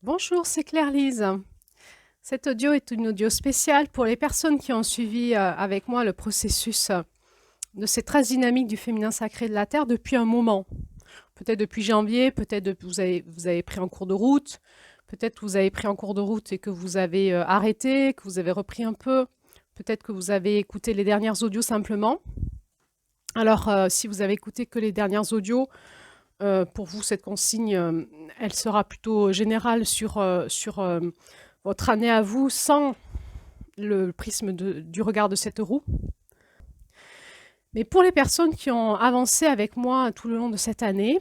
Bonjour, c'est Claire-Lise. Cet audio est une audio spéciale pour les personnes qui ont suivi avec moi le processus de ces traces dynamiques du féminin sacré de la Terre depuis un moment. Peut-être depuis janvier, peut-être vous avez pris en cours de route, peut-être que vous avez pris en cours de route et que vous avez arrêté, que vous avez repris un peu, peut-être que vous avez écouté les dernières audios simplement. Alors, si vous avez écouté que les dernières audios, pour vous, cette consigne, elle sera plutôt générale sur votre année à vous sans le prisme du regard de cette roue. Mais pour les personnes qui ont avancé avec moi tout le long de cette année,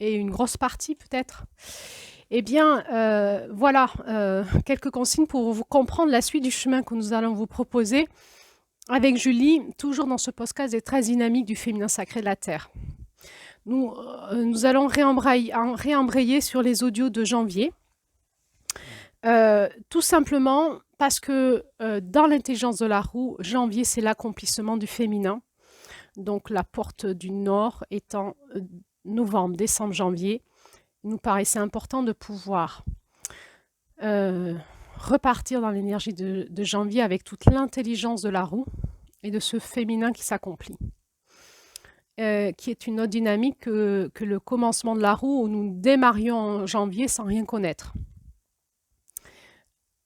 et une grosse partie peut-être, eh bien, voilà, quelques consignes pour vous comprendre la suite du chemin que nous allons vous proposer avec Julie, toujours dans ce podcast des traces dynamiques du féminin sacré de la Terre. Nous allons réembrayer sur les audios de janvier, tout simplement parce que dans l'intelligence de la roue, janvier, c'est l'accomplissement du féminin. Donc la porte du nord étant novembre, décembre, janvier, il nous paraissait important de pouvoir repartir dans l'énergie de janvier avec toute l'intelligence de la roue et de ce féminin qui s'accomplit. Qui est une autre dynamique que le commencement de la roue où nous démarrions en janvier sans rien connaître.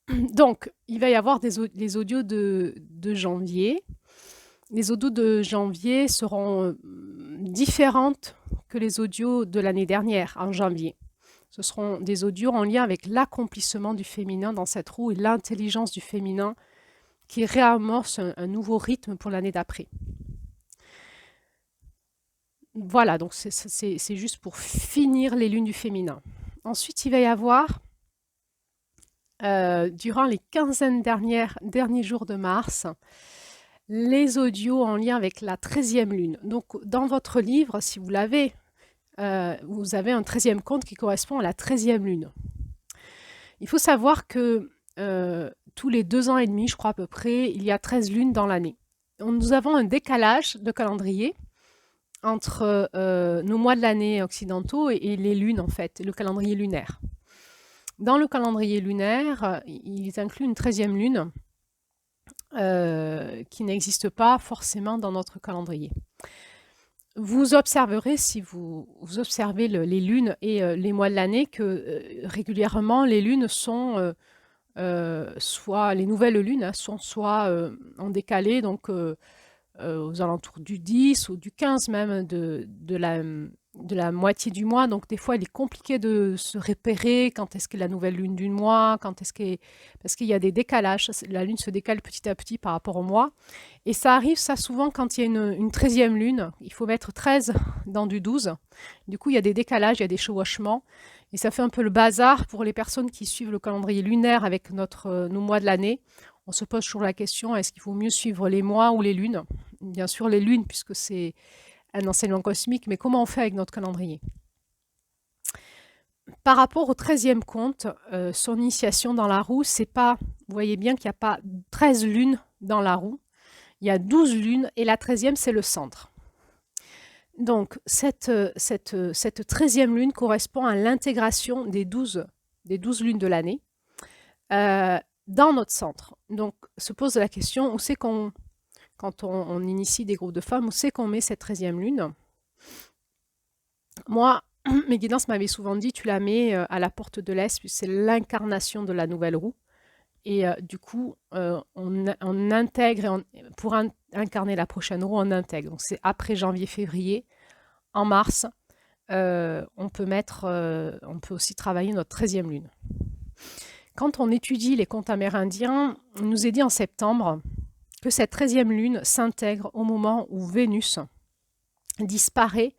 Donc, il va y avoir les audios de janvier. Les audios de janvier seront différentes que les audios de l'année dernière, en janvier. Ce seront des audios en lien avec l'accomplissement du féminin dans cette roue et l'intelligence du féminin qui réamorce un nouveau rythme pour l'année d'après. Voilà, donc c'est juste pour finir les lunes du féminin. Ensuite, il va y avoir, durant les quinzaines derniers jours de mars, les audios en lien avec la 13e lune. Donc, dans votre livre, si vous l'avez, vous avez un 13e compte qui correspond à la 13e lune. Il faut savoir que tous les 2 ans et demi, je crois à peu près, il y a 13 lunes dans l'année. Nous avons un décalage de calendrier entre nos mois de l'année occidentaux et les lunes, en fait, le calendrier lunaire. Dans le calendrier lunaire, ils incluent une 13e lune qui n'existe pas forcément dans notre calendrier. Vous observerez, si vous observez les lunes et les mois de l'année, que régulièrement, les lunes sont soit les nouvelles lunes sont soit en décalé, donc aux alentours du 10 ou du 15 même de la moitié du mois. Donc des fois, il est compliqué de se repérer quand est-ce que la nouvelle lune du mois, parce qu'il y a des décalages. La lune se décale petit à petit par rapport au mois. Et ça arrive ça souvent quand il y a une 13e lune. Il faut mettre 13 dans du 12. Du coup, il y a des décalages, il y a des chevauchements. Et ça fait un peu le bazar pour les personnes qui suivent le calendrier lunaire avec nos mois de l'année. On se pose toujours la question, est-ce qu'il faut mieux suivre les mois ou les lunes? Bien sûr les lunes, puisque c'est un enseignement cosmique, mais comment on fait avec notre calendrier? Par rapport au 13e compte, son initiation dans la roue, c'est pas, vous voyez bien qu'il n'y a pas 13 lunes dans la roue, il y a 12 lunes et la 13e, c'est le centre. Donc, cette 13e lune correspond à l'intégration des 12 lunes de l'année dans notre centre. Donc, se pose la question, où c'est qu'on, quand on initie des groupes de femmes, où c'est qu'on met cette 13e lune? Moi, mes guidances m'avaient souvent dit, tu la mets à la porte de l'Est, puisque c'est l'incarnation de la nouvelle roue. Et du coup, on intègre, pour incarner la prochaine roue, on intègre. Donc, c'est après janvier-février. En mars, on peut aussi travailler notre 13e lune. Quand on étudie les contes amérindiens, on nous est dit en septembre que cette 13e lune s'intègre au moment où Vénus disparaît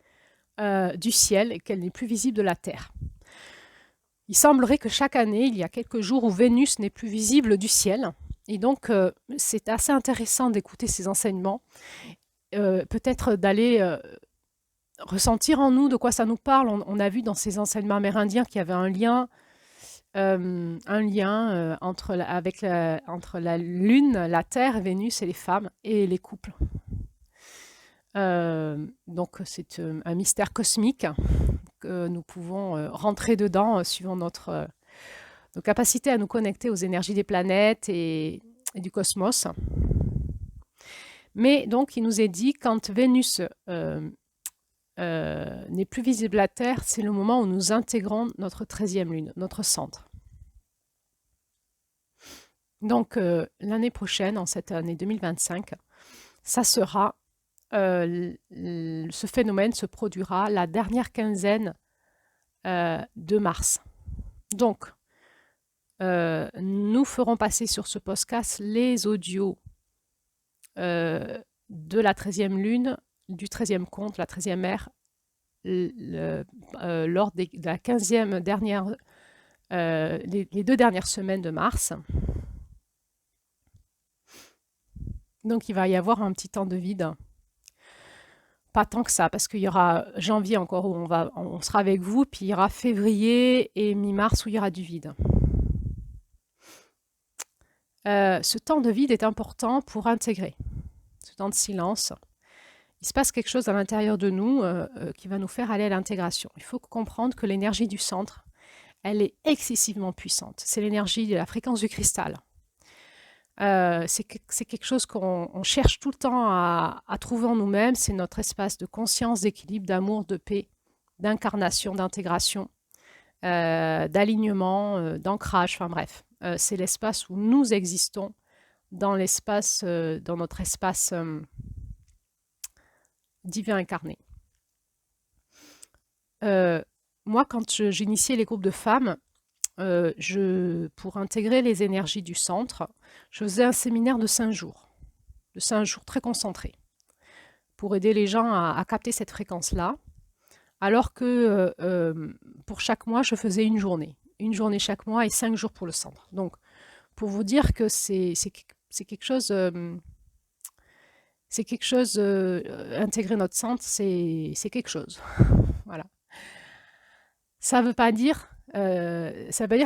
du ciel et qu'elle n'est plus visible de la Terre. Il semblerait que chaque année, il y a quelques jours où Vénus n'est plus visible du ciel. Et donc, c'est assez intéressant d'écouter ces enseignements, peut-être d'aller ressentir en nous de quoi ça nous parle. On a vu dans ces enseignements amérindiens qu'il y avait un lien entre la Lune, la Terre, Vénus et les femmes et les couples. Donc c'est un mystère cosmique que nous pouvons rentrer dedans suivant nos capacités à nous connecter aux énergies des planètes et du cosmos. Mais donc, il nous est dit, quand Vénus n'est plus visible à Terre, c'est le moment où nous intégrons notre 13e lune, notre centre. Donc, l'année prochaine, en cette année 2025, ça sera, ce phénomène se produira la dernière quinzaine de mars. Donc, nous ferons passer sur ce podcast les audios de la 13e lune, du 13e compte, la 13e ère, lors de la 15e dernière, les 2 dernières semaines de mars. Donc il va y avoir un petit temps de vide. Pas tant que ça, parce qu'il y aura janvier encore où on sera avec vous, puis il y aura février et mi-mars où il y aura du vide. Ce temps de vide est important pour intégrer, ce temps de silence. Il se passe quelque chose à l'intérieur de nous qui va nous faire aller à l'intégration. Il faut comprendre que l'énergie du centre, elle est excessivement puissante. C'est l'énergie de la fréquence du cristal. C'est quelque chose qu'on cherche tout le temps à trouver en nous-mêmes. C'est notre espace de conscience, d'équilibre, d'amour, de paix, d'incarnation, d'intégration, d'alignement, d'ancrage, enfin bref. C'est l'espace où nous existons dans l'espace, dans notre espace divin incarné. Moi, quand j'initiais les groupes de femmes, pour intégrer les énergies du centre, je faisais un séminaire de 5 jours très concentré, pour aider les gens à capter cette fréquence-là, alors que pour chaque mois, je faisais une journée chaque mois et 5 jours pour le centre. Donc, pour vous dire que c'est quelque chose, intégrer notre centre, c'est quelque chose. Voilà. Ça veut pas dire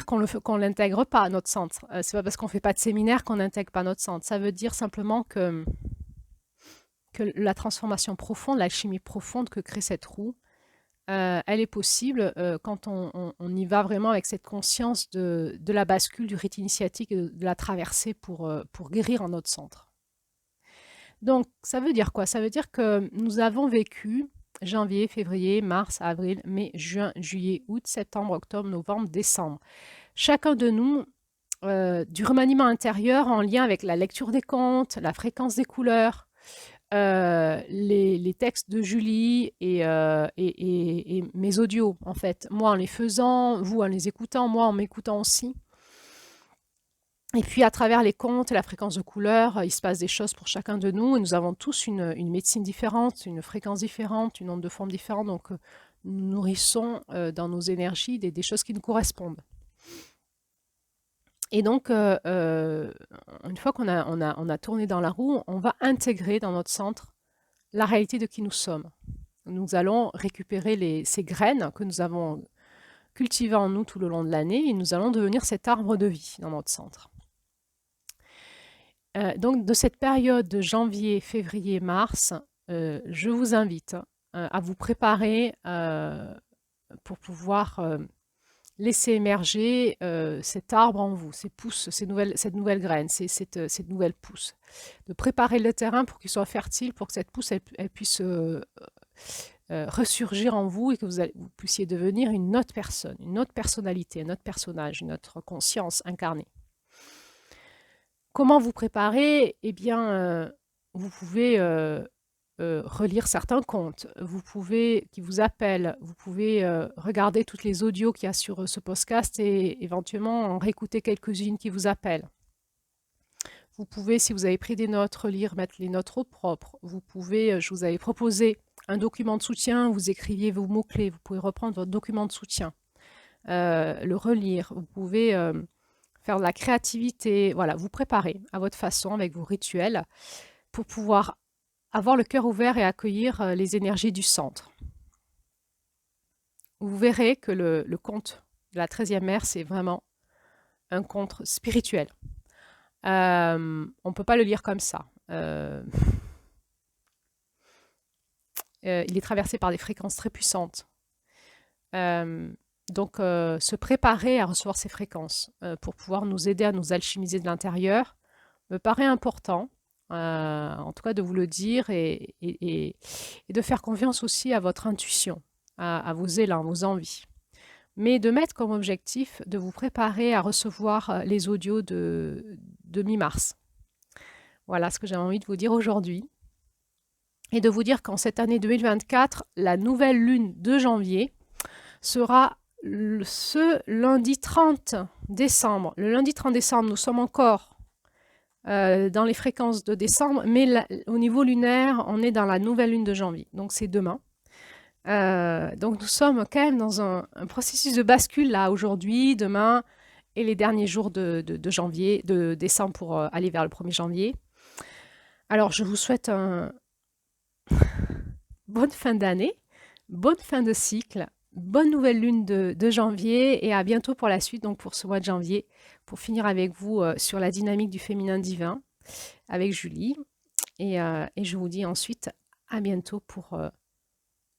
qu'on l'intègre pas, notre centre. C'est pas parce qu'on fait pas de séminaire qu'on n'intègre pas notre centre. Ça veut dire simplement que la transformation profonde, l'alchimie profonde que crée cette roue, elle est possible quand on y va vraiment avec cette conscience de la bascule, du rite initiatique et de la traversée pour guérir en notre centre. Donc, ça veut dire quoi? Ça veut dire que nous avons vécu janvier, février, mars, avril, mai, juin, juillet, août, septembre, octobre, novembre, décembre. Chacun de nous, du remaniement intérieur en lien avec la lecture des contes, la fréquence des couleurs, les textes de Julie et mes audios, en fait. Moi en les faisant, vous en les écoutant, moi en m'écoutant aussi. Et puis à travers les contes et la fréquence de couleurs, il se passe des choses pour chacun de nous. Et nous avons tous une médecine différente, une fréquence différente, une onde de forme différente. Donc nous nourrissons dans nos énergies des choses qui nous correspondent. Et donc, une fois qu'on a tourné dans la roue, on va intégrer dans notre centre la réalité de qui nous sommes. Nous allons récupérer ces graines que nous avons cultivées en nous tout le long de l'année et nous allons devenir cet arbre de vie dans notre centre. Donc, de cette période de janvier, février, mars, je vous invite à vous préparer pour pouvoir laisser émerger cet arbre en vous, ces pousses, cette nouvelle graine, cette nouvelle pousse. De préparer le terrain pour qu'il soit fertile, pour que cette pousse elle puisse ressurgir en vous et que vous puissiez devenir une autre personne, une autre personnalité, un autre personnage, une autre conscience incarnée. Comment vous préparer? Eh bien, vous pouvez relire certains contes, qui vous appellent, vous pouvez regarder toutes les audios qu'il y a sur ce podcast et éventuellement en réécouter quelques-unes qui vous appellent. Vous pouvez, si vous avez pris des notes, relire, mettre les notes au propre. Vous pouvez, je vous avais proposé un document de soutien, vous écriviez vos mots-clés, vous pouvez reprendre votre document de soutien, le relire, vous pouvez faire de la créativité, voilà, vous préparer à votre façon avec vos rituels pour pouvoir avoir le cœur ouvert et accueillir les énergies du centre. Vous verrez que le conte de la 13e ère, c'est vraiment un conte spirituel. On ne peut pas le lire comme ça. Il est traversé par des fréquences très puissantes. Donc, se préparer à recevoir ces fréquences pour pouvoir nous aider à nous alchimiser de l'intérieur me paraît important, en tout cas de vous le dire et de faire confiance aussi à votre intuition, à vos élans, vos envies. Mais de mettre comme objectif de vous préparer à recevoir les audios de mi-mars. Voilà ce que j'ai envie de vous dire aujourd'hui. Et de vous dire qu'en cette année 2024, la nouvelle lune de janvier sera ce lundi 30 décembre. Le lundi 30 décembre, nous sommes encore dans les fréquences de décembre, mais au niveau lunaire, on est dans la nouvelle lune de janvier. Donc c'est demain. Donc nous sommes quand même dans un processus de bascule là, aujourd'hui, demain et les derniers jours de janvier, de décembre pour aller vers le 1er janvier. Alors je vous souhaite une bonne fin d'année, bonne fin de cycle, bonne nouvelle lune de janvier et à bientôt pour la suite, donc pour ce mois de janvier, pour finir avec vous sur la dynamique du féminin divin avec Julie. Et je vous dis ensuite à bientôt pour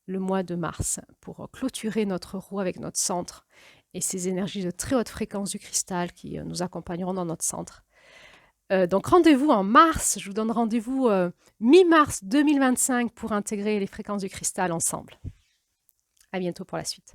le mois de mars, pour clôturer notre roue avec notre centre et ces énergies de très haute fréquence du cristal qui nous accompagneront dans notre centre. Donc rendez-vous en mars, je vous donne rendez-vous mi-mars 2025 pour intégrer les fréquences du cristal ensemble. À bientôt pour la suite.